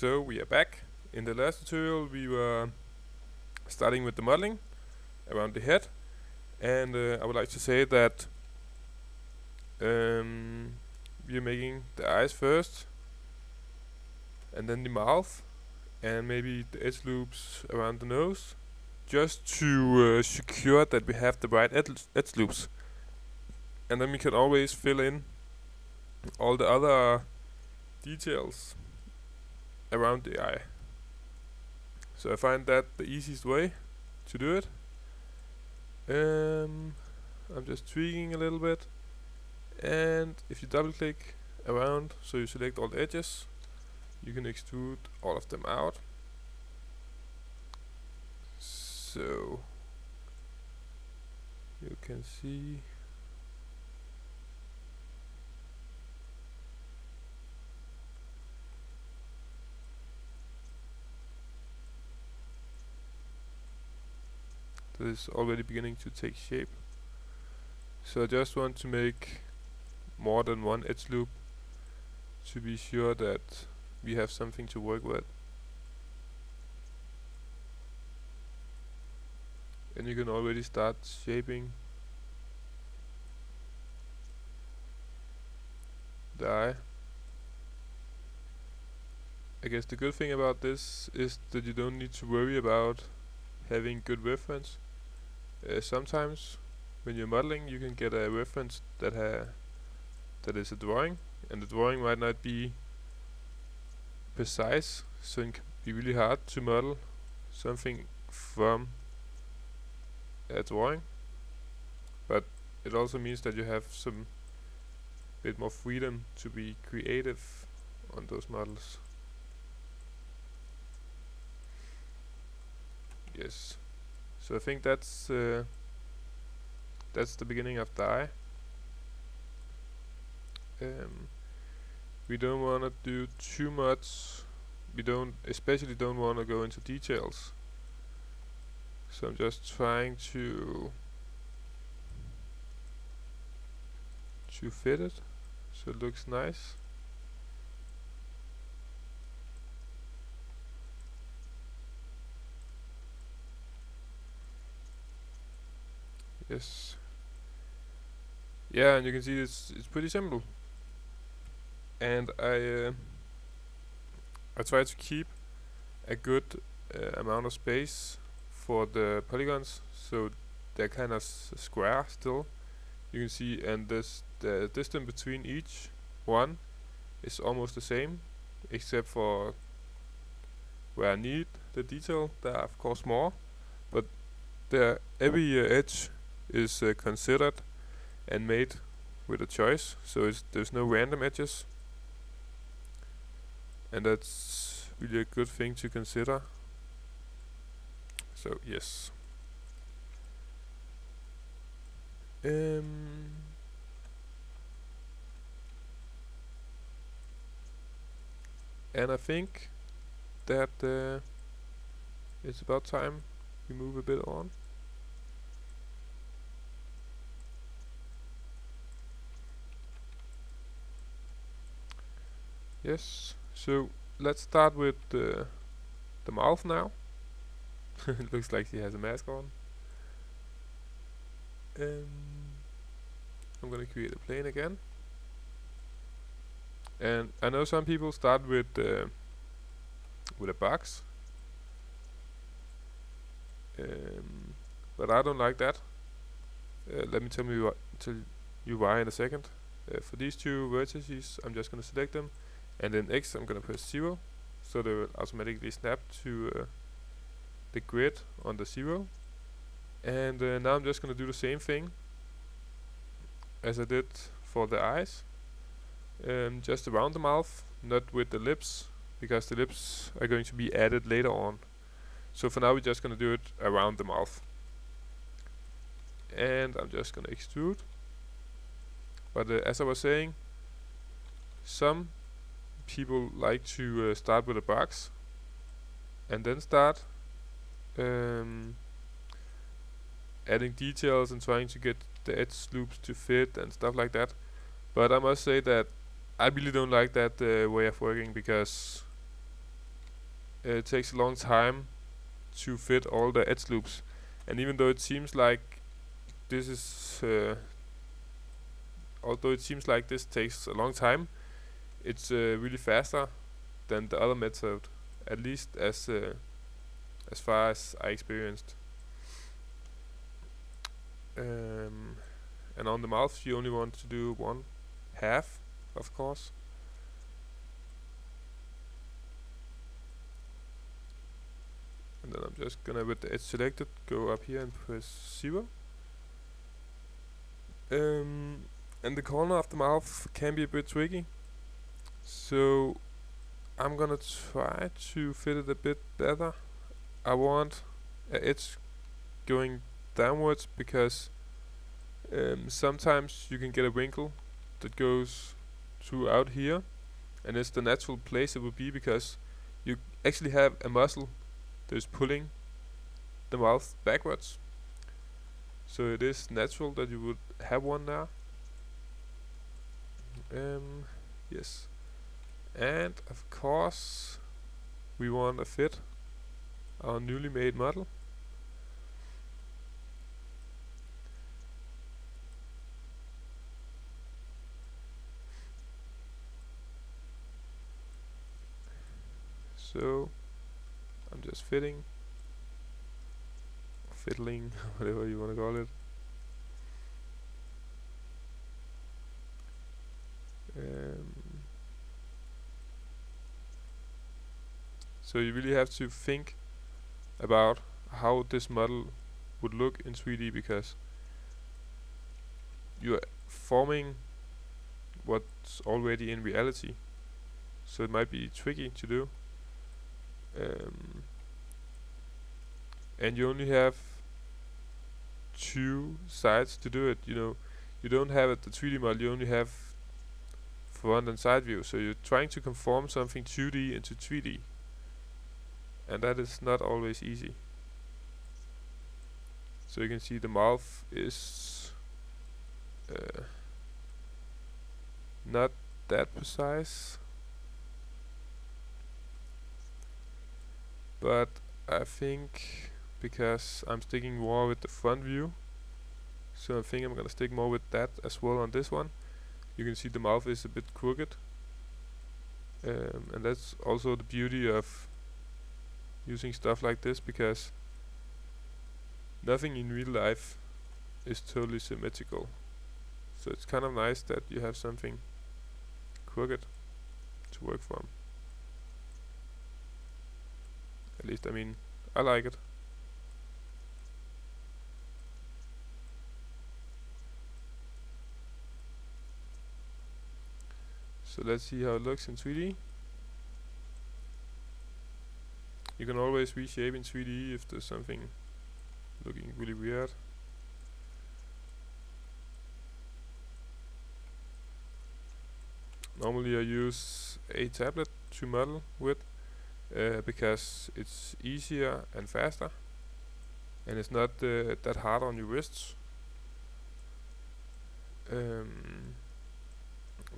So we are back. In the last tutorial we were starting with the modeling around the head, and I would like to say that we are making the eyes first and then the mouth and maybe the edge loops around the nose, just to secure that we have the right edge loops, and then we can always fill in all the other details around the eye. So I find that the easiest way to do it. I'm just tweaking a little bit, and if you double click around, so you select all the edges, you can extrude all of them out. So you can see this is already beginning to take shape. So I just want to make more than one edge loop to be sure that we have something to work with. And you can already start shaping the eye. I guess the good thing about this is that you don't need to worry about having good reference. Sometimes when you're modeling, you can get a reference that is a drawing, and the drawing might not be precise, so it can be really hard to model something from a drawing. But it also means that you have some bit more freedom to be creative on those models. Yes. So I think that's the beginning of the eye. We don't want to do too much. We especially don't want to go into details. So I'm just trying to fit it so it looks nice. Yes. Yeah, and you can see it's pretty simple. And I try to keep a good amount of space for the polygons, so they're kind of square still. You can see, and the distance between each one is almost the same, except for where I need the detail. There are of course more, but every edge is considered and made with a choice, so there's no random edges, and that's really a good thing to consider. So yes. And I think that it's about time we move a bit on. Yes, so let's start with the mouth now. It looks like she has a mask on. I'm gonna create a plane again. And I know some people start with a box, but I don't like that. Let me tell you why in a second. For these two vertices, I'm just gonna select them, and then X I'm gonna press 0, so they will automatically snap to the grid on the 0. And now I'm just gonna do the same thing as I did for the eyes, just around the mouth, not with the lips, because the lips are going to be added later on. So for now we're just gonna do it around the mouth. And I'm just gonna extrude. But as I was saying, some people like to start with a box and then start adding details and trying to get the edge loops to fit and stuff like that. But I must say that I really don't like that way of working, because it takes a long time to fit all the edge loops. And even though it seems like this is although it seems like this takes a long time, it's really faster than the other method, at least as far as I experienced. And on the mouth you only want to do one half, of course. And then I'm just gonna, with the edge selected, go up here and press 0. And the corner of the mouth can be a bit tricky, so I'm gonna try to fit it a bit better. I want an edge going downwards because sometimes you can get a wrinkle that goes throughout here, and it's the natural place it would be because you actually have a muscle that is pulling the mouth backwards. So it is natural that you would have one there. Yes. And of course we want to fit our newly made model. So I'm just fiddling, whatever you want to call it. So you really have to think about how this model would look in 3D, because you're forming what's already in reality. So it might be tricky to do. And you only have 2 sides to do it. You know, you don't have the 3D model, you only have front and side view. So you're trying to conform something 2D into 3D, and that is not always easy. So you can see the mouth is not that precise, but I think because I'm sticking more with the front view, so I think I'm gonna stick more with that as well on this one. You can see the mouth is a bit crooked, and that's also the beauty of using stuff like this, because nothing in real life is totally symmetrical. So it's kind of nice that you have something crooked to work from. At least, I mean, I like it. So let's see how it looks in 3D. You can always reshape in 3D if there's something looking really weird. Normally I use a tablet to model with, because it's easier and faster, and it's not that hard on your wrists.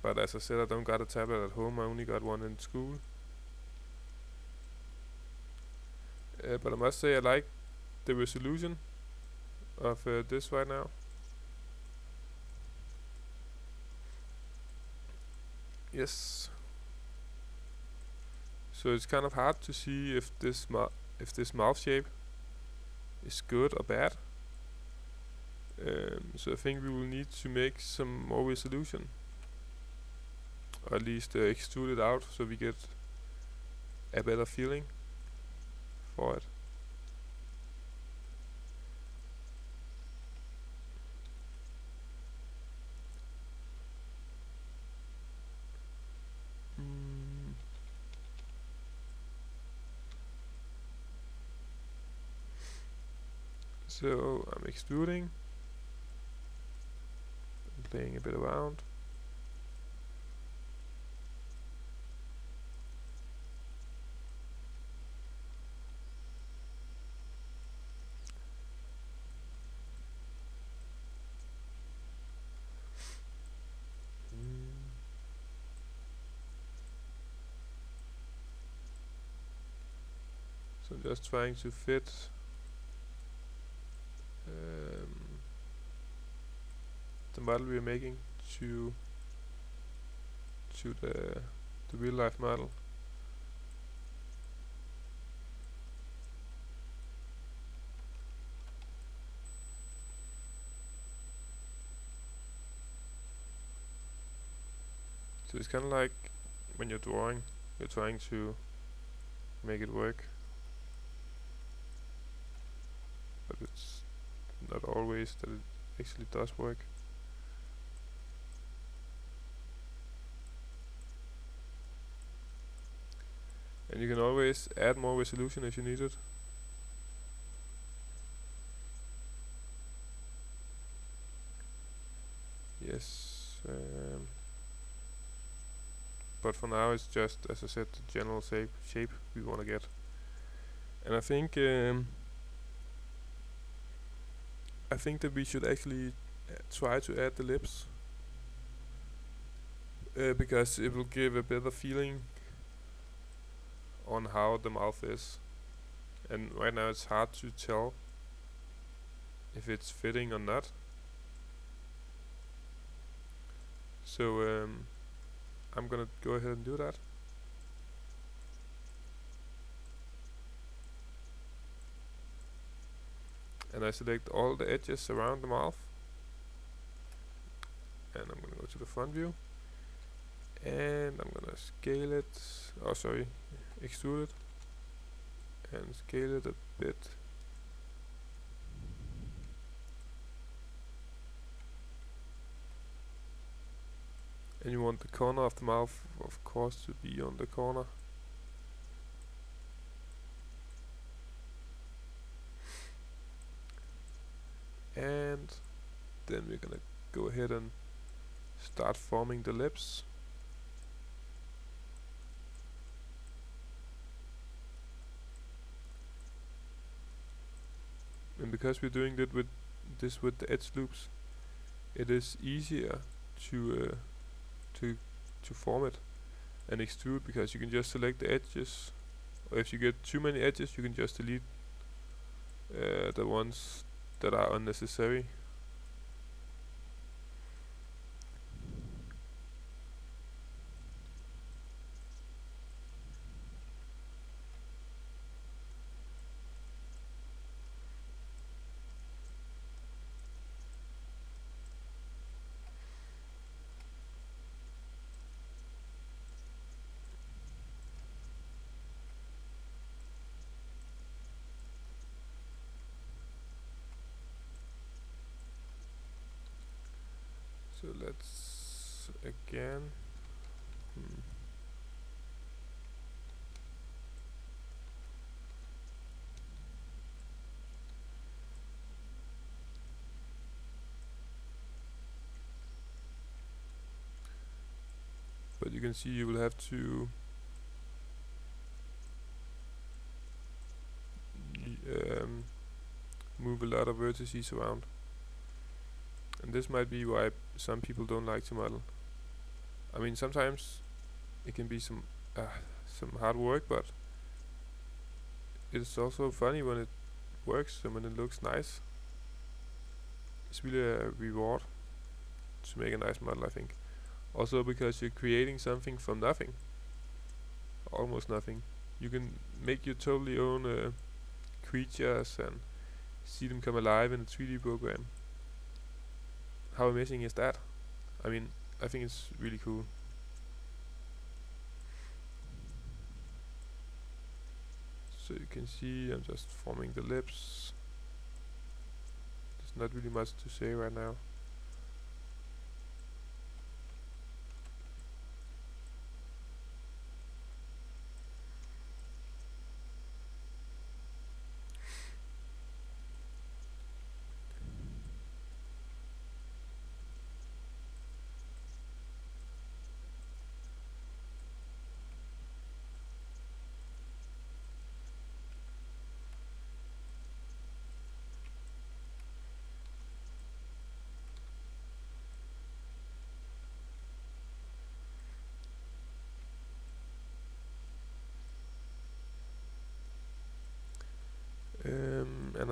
But as I said, I don't got a tablet at home, I only got one in school. But I must say I like the resolution of this right now. Yes. So it's kind of hard to see if this mouth shape is good or bad. So I think we will need to make some more resolution, or at least extrude it out so we get a better feeling for it. So I'm extruding, and playing a bit around. So I'm just trying to fit um, the model we're making to the real life model. So it's kind of like when you're drawing, you're trying to make it work, but it's not always that it actually does work. And you can always add more resolution if you need it. Yes, but for now it's just, as I said, the general shape we want to get. And I think that we should actually try to add the lips, because it will give a better feeling on how the mouth is. And right now it's hard to tell if it's fitting or not. So I'm gonna go ahead and do that. And I select all the edges around the mouth. And I'm gonna go to the front view. And I'm gonna scale it, extrude it. And scale it a bit. And you want the corner of the mouth, of course, to be on the corner. And then we're gonna go ahead and start forming the lips. And because we're doing that with the edge loops, it is easier to form it and extrude, because you can just select the edges, or if you get too many edges you can just delete the ones that are unnecessary. So let's again but you can see you will have to move a lot of vertices around, and this might be why some people don't like to model. I mean, sometimes it can be some hard work, but it's also funny when it works and when it looks nice. It's really a reward to make a nice model, I think. Also because you're creating something from nothing, almost nothing. You can make your totally own creatures and see them come alive in a 3D program. How amazing is that? I mean, I think it's really cool. So you can see I'm just forming the lips. There's not really much to say right now.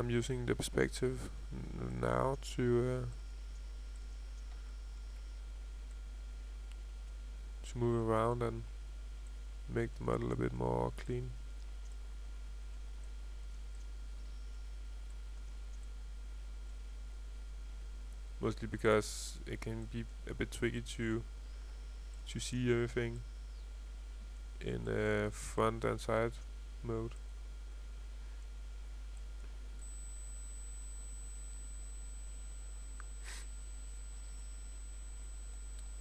I'm using the perspective now to move around and make the model a bit more clean. Mostly because it can be a bit tricky to see everything in front and side mode.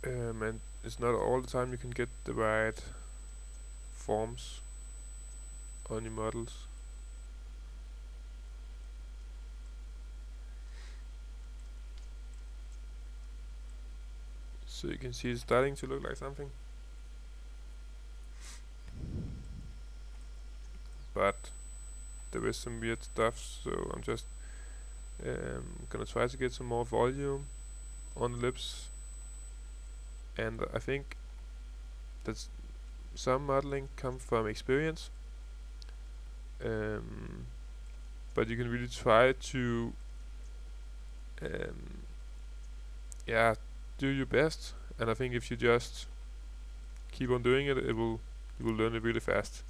And it's not all the time you can get the right forms on your models. So you can see it's starting to look like something, but there is some weird stuff, so I'm just gonna try to get some more volume on the lips. And I think that some modeling comes from experience, but you can really try to yeah, do your best. And I think if you just keep on doing it, you will learn it really fast,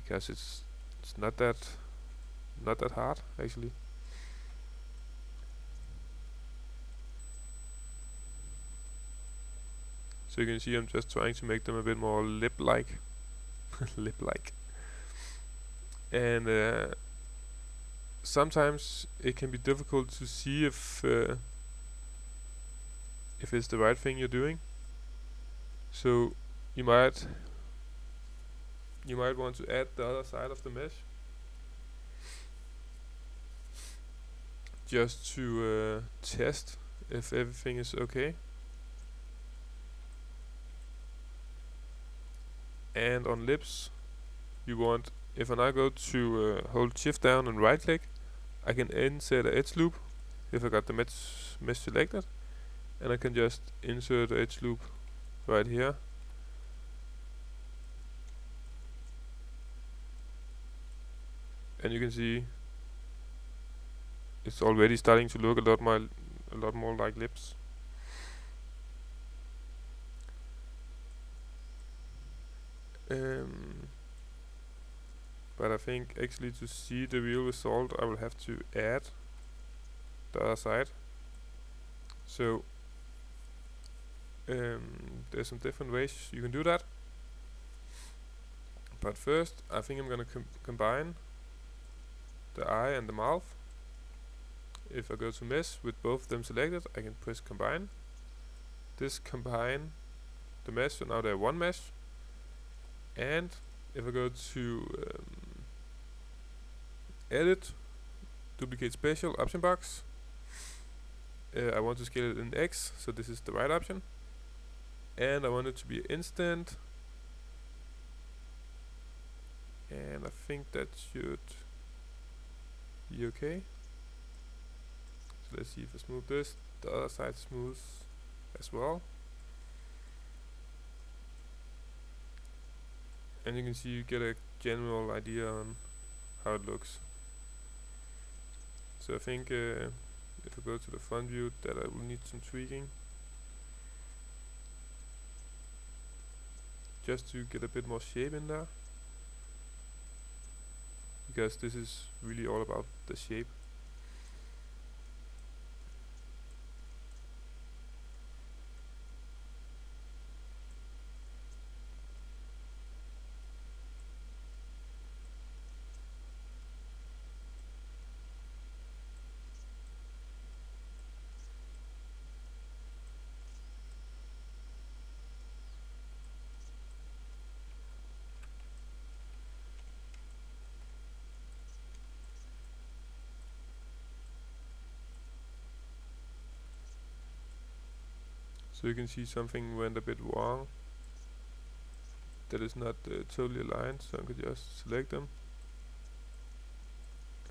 because it's not that hard actually. So you can see I'm just trying to make them a bit more lip-like. Lip-like. And sometimes it can be difficult to see if it's the right thing you're doing. So you might want to add the other side of the mesh, just to test if everything is okay. And on lips, you want, if I now go to hold shift down and right click, I can insert an edge loop if I got the mesh selected, and I can just insert an edge loop right here. And you can see it's already starting to look a lot more like lips. But I think actually to see the real result, I will have to add the other side. So there's some different ways you can do that. But first, I think I'm gonna combine the eye and the mouth. If I go to mesh with both of them selected, I can press combine. This combine the mesh, so now they're one mesh. And if I go to edit, duplicate spatial, option box, I want to scale it in X, so this is the right option. And I want it to be instant. And I think that should be okay. So let's see if I smooth this. The other side smooths as well. And you can see you get a general idea on how it looks. So I think if I go to the front view, that I will need some tweaking, just to get a bit more shape in there, because this is really all about the shape. So you can see something went a bit wrong. That is not totally aligned, so I could just select them.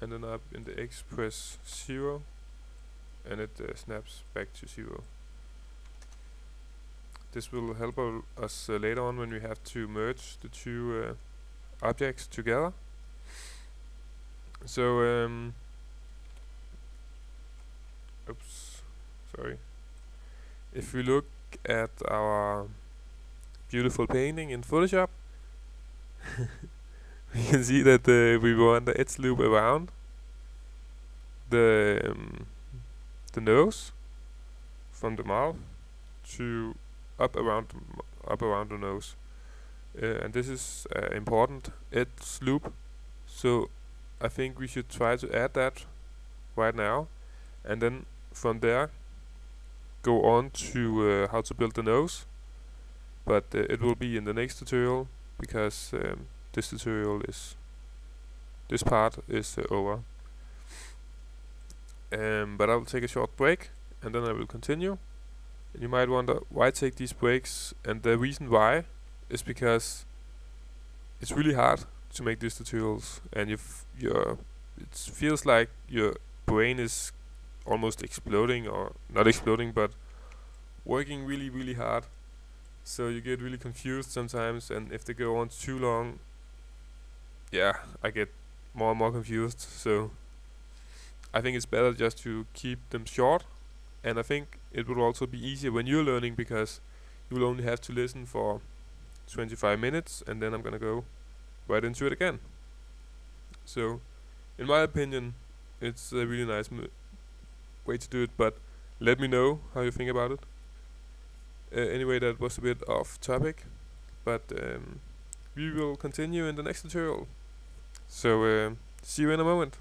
And then up in the X press 0, and it snaps back to 0. This will help us later on when we have to merge the two objects together. So oops, sorry. If we look at our beautiful painting in Photoshop, we can see that we want the edge loop around the nose, from the mouth to up around the nose, and this is important edge loop. So I think we should try to add that right now, and then from there go on to how to build the nose. But it will be in the next tutorial, because this part is over. But I will take a short break, and then I will continue. And you might wonder why take these breaks, and the reason why is because it's really hard to make these tutorials, and it feels like your brain is almost exploding, or not exploding, but working really, really hard. So you get really confused sometimes, and if they go on too long, yeah, I get more and more confused. So I think it's better just to keep them short, and I think it will also be easier when you're learning, because you will only have to listen for 25 minutes, and then I'm gonna go right into it again. So in my opinion, it's a really nice way to do it, but let me know how you think about it. Anyway, that was a bit off topic, but we will continue in the next tutorial. So see you in a moment.